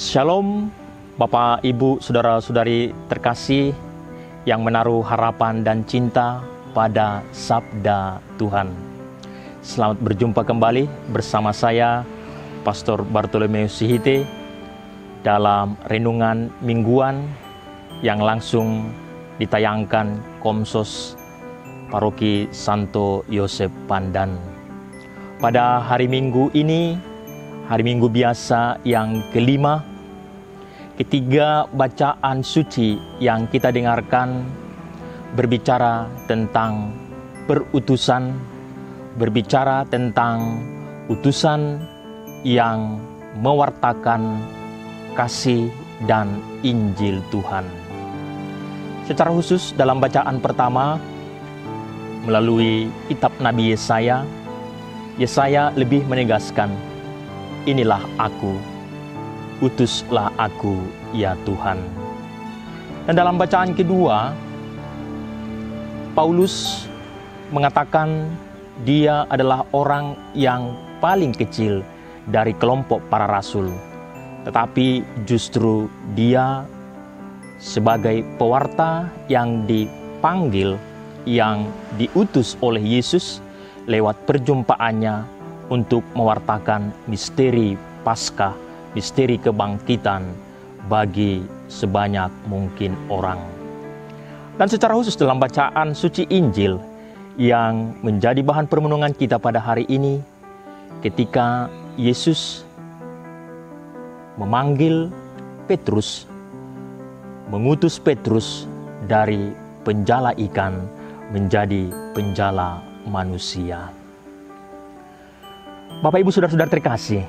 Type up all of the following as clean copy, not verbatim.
Shalom, Bapak, Ibu, Saudara-saudari terkasih yang menaruh harapan dan cinta pada Sabda Tuhan. Selamat berjumpa kembali bersama saya, Pastor Bartolomeus Sihite, dalam renungan mingguan yang langsung ditayangkan Komsos Paroki Santo Yosef Pandan. Pada hari Minggu ini, hari Minggu biasa yang kelima, ketiga bacaan suci yang kita dengarkan berbicara tentang perutusan, berbicara tentang utusan yang mewartakan kasih dan Injil Tuhan. Secara khusus dalam bacaan pertama, melalui kitab Nabi Yesaya lebih menegaskan, "Inilah aku, utuslah aku, ya Tuhan." Dan dalam bacaan kedua, Paulus mengatakan dia adalah orang yang paling kecil dari kelompok para rasul, tetapi justru dia sebagai pewarta yang dipanggil, yang diutus oleh Yesus lewat perjumpaannya untuk mewartakan misteri Paskah, misteri kebangkitan bagi sebanyak mungkin orang. Dan secara khusus dalam bacaan suci Injil yang menjadi bahan permenungan kita pada hari ini, ketika Yesus memanggil Petrus, mengutus Petrus dari penjala ikan menjadi penjala manusia. Bapak, Ibu, Saudara-saudara terkasih,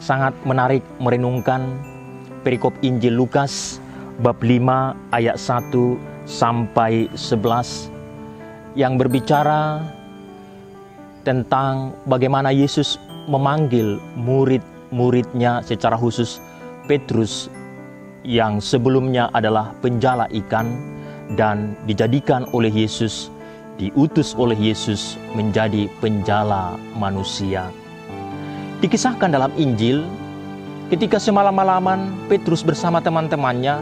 sangat menarik merenungkan perikop Injil Lukas bab 5 ayat 1 sampai 11 yang berbicara tentang bagaimana Yesus memanggil murid-muridnya, secara khusus Petrus yang sebelumnya adalah penjala ikan dan dijadikan oleh Yesus, diutus oleh Yesus menjadi penjala manusia. Dikisahkan dalam Injil, ketika semalam-malaman Petrus bersama teman-temannya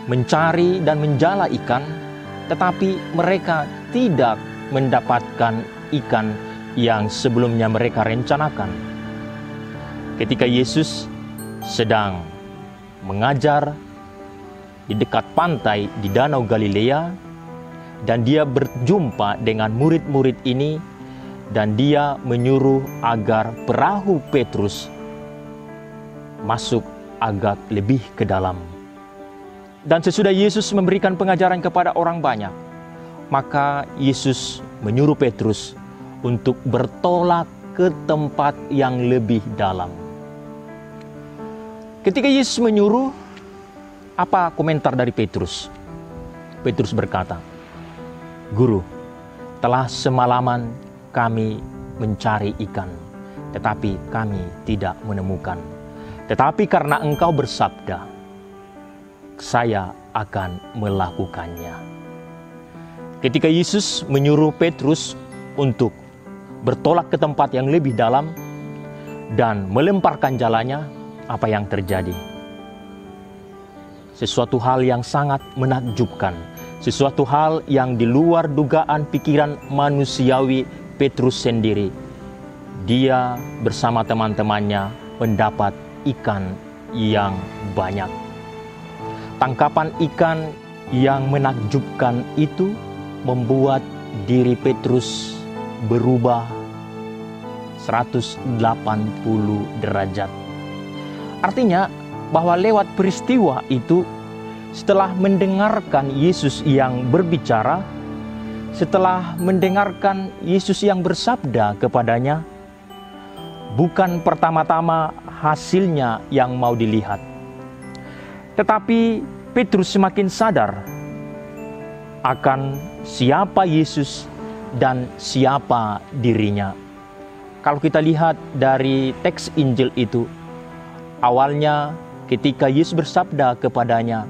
mencari dan menjala ikan, tetapi mereka tidak mendapatkan ikan yang sebelumnya mereka rencanakan. Ketika Yesus sedang mengajar di dekat pantai di Danau Galilea, dan dia berjumpa dengan murid-murid ini, dan dia menyuruh agar perahu Petrus masuk agak lebih ke dalam. Dan sesudah Yesus memberikan pengajaran kepada orang banyak, maka Yesus menyuruh Petrus untuk bertolak ke tempat yang lebih dalam. Ketika Yesus menyuruh, apa komentar dari Petrus? Petrus berkata, "Guru, telah semalaman kami mencari ikan, tetapi kami tidak menemukan. Tetapi karena Engkau bersabda, saya akan melakukannya." Ketika Yesus menyuruh Petrus untuk bertolak ke tempat yang lebih dalam dan melemparkan jalannya, apa yang terjadi? Sesuatu hal yang sangat menakjubkan, sesuatu hal yang di luar dugaan pikiran manusiawi Petrus sendiri. Dia bersama teman-temannya mendapat ikan yang banyak. Tangkapan ikan yang menakjubkan itu membuat diri Petrus berubah 180 derajat. Artinya bahwa lewat peristiwa itu, setelah mendengarkan Yesus yang berbicara, setelah mendengarkan Yesus yang bersabda kepadanya, bukan pertama-tama hasilnya yang mau dilihat, tetapi Petrus semakin sadar akan siapa Yesus dan siapa dirinya. Kalau kita lihat dari teks Injil itu, awalnya ketika Yesus bersabda kepadanya,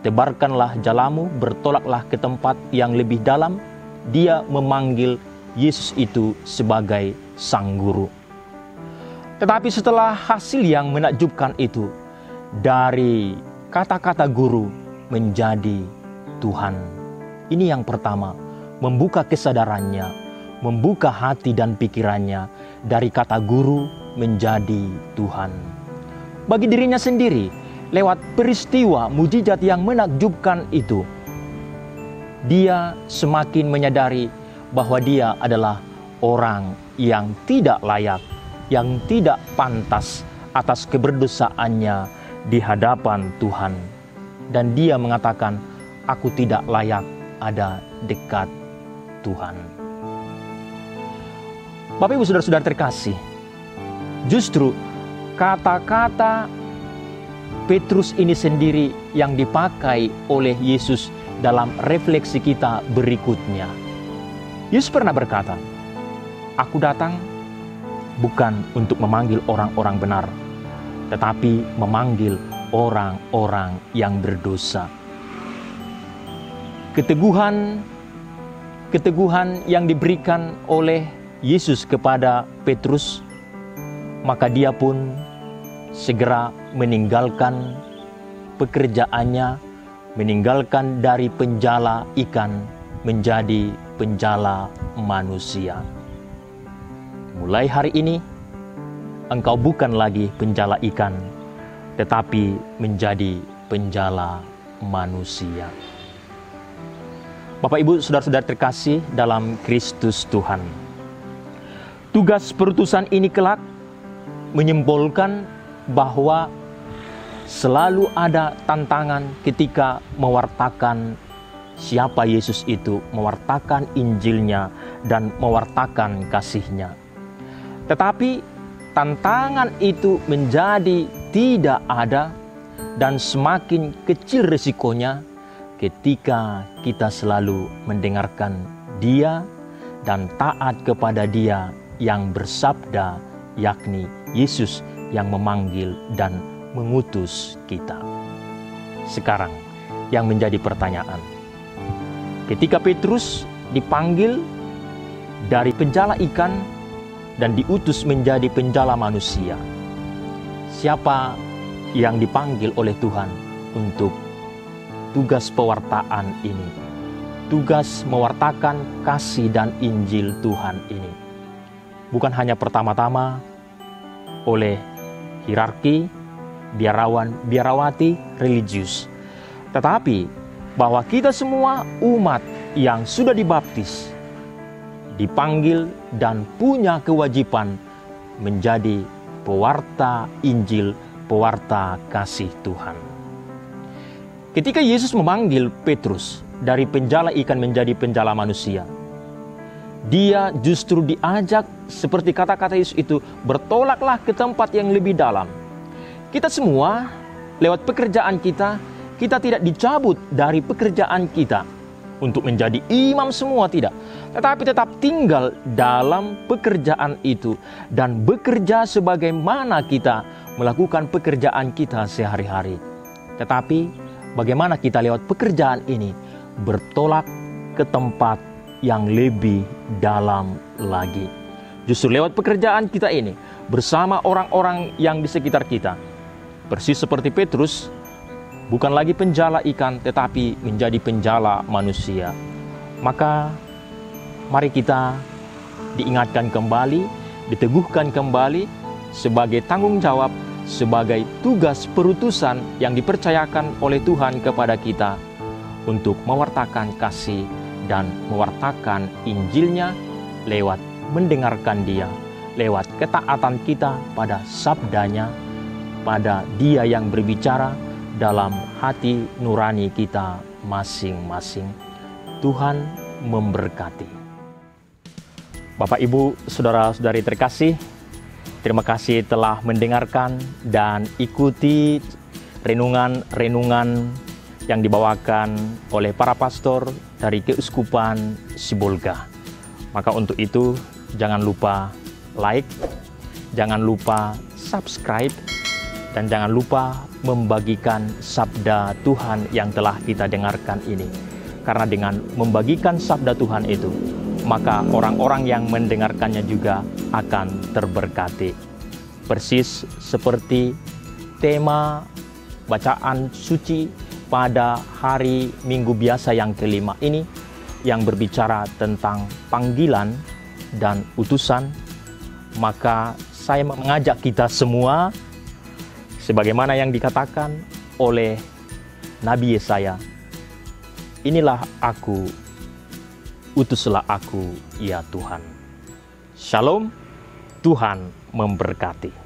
"Tebarkanlah jalamu, bertolaklah ke tempat yang lebih dalam," dia memanggil Yesus itu sebagai Sang Guru. Tetapi setelah hasil yang menakjubkan itu, dari kata-kata guru menjadi Tuhan. Ini yang pertama, membuka kesadarannya, membuka hati dan pikirannya dari kata guru menjadi Tuhan. Bagi dirinya sendiri, lewat peristiwa mujizat yang menakjubkan itu, dia semakin menyadari bahwa dia adalah orang yang tidak layak, yang tidak pantas atas keberdosaannya di hadapan Tuhan. Dan dia mengatakan, aku tidak layak ada dekat Tuhan. Bapak Ibu saudara-saudara terkasih, justru kata-kata Petrus ini sendiri yang dipakai oleh Yesus dalam refleksi kita berikutnya. Yesus pernah berkata, aku datang bukan untuk memanggil orang-orang benar, tetapi memanggil orang-orang yang berdosa. Keteguhan yang diberikan oleh Yesus kepada Petrus, maka dia pun segera meninggalkan pekerjaannya, meninggalkan dari penjala ikan menjadi penjala manusia. Mulai hari ini, engkau bukan lagi penjala ikan, tetapi menjadi penjala manusia. Bapak Ibu saudara-saudara terkasih dalam Kristus Tuhan, tugas perutusan ini kelak menyimbolkan bahwa selalu ada tantangan ketika mewartakan siapa Yesus itu, mewartakan Injilnya dan mewartakan kasih-Nya. Tetapi tantangan itu menjadi tidak ada dan semakin kecil risikonya ketika kita selalu mendengarkan Dia dan taat kepada Dia yang bersabda, yakni Yesus yang memanggil dan mengutus kita. Sekarang yang menjadi pertanyaan, ketika Petrus dipanggil dari penjala ikan dan diutus menjadi penjala manusia, siapa yang dipanggil oleh Tuhan untuk tugas pewartaan ini, tugas mewartakan kasih dan Injil Tuhan ini? Bukan hanya pertama-tama oleh hierarki, biarawan, biarawati, religius, tetapi bahwa kita semua umat yang sudah dibaptis, dipanggil dan punya kewajiban menjadi pewarta Injil, pewarta kasih Tuhan. Ketika Yesus memanggil Petrus dari penjala ikan menjadi penjala manusia, dia justru diajak seperti kata-kata Yesus itu, bertolaklah ke tempat yang lebih dalam. Kita semua lewat pekerjaan kita tidak dicabut dari pekerjaan kita untuk menjadi imam semua, tidak. Tetapi tetap tinggal dalam pekerjaan itu dan bekerja sebagaimana kita melakukan pekerjaan kita sehari-hari. Tetapi bagaimana kita lewat pekerjaan ini bertolak ke tempat yang lebih dalam lagi. Justru lewat pekerjaan kita ini bersama orang-orang yang di sekitar kita, persis seperti Petrus, bukan lagi penjala ikan tetapi menjadi penjala manusia. Maka mari kita diingatkan kembali, diteguhkan kembali sebagai tanggung jawab, sebagai tugas perutusan yang dipercayakan oleh Tuhan kepada kita untuk mewartakan kasih dan mewartakan Injilnya lewat mendengarkan Dia, lewat ketaatan kita pada sabdanya, pada Dia yang berbicara dalam hati nurani kita masing-masing. Tuhan memberkati. Bapak, Ibu, saudara-saudari terkasih, terima kasih telah mendengarkan dan ikuti renungan-renungan yang dibawakan oleh para pastor dari Keuskupan Sibolga. Maka untuk itu, jangan lupa like, jangan lupa subscribe, dan jangan lupa membagikan sabda Tuhan yang telah kita dengarkan ini. Karena dengan membagikan sabda Tuhan itu, maka orang-orang yang mendengarkannya juga akan terberkati. persis seperti tema bacaan suci pada hari Minggu biasa yang kelima ini, yang berbicara tentang panggilan dan utusan. Maka saya mengajak kita semua, sebagaimana yang dikatakan oleh Nabi Yesaya, inilah aku, utuslah aku ya Tuhan. Shalom, Tuhan memberkati.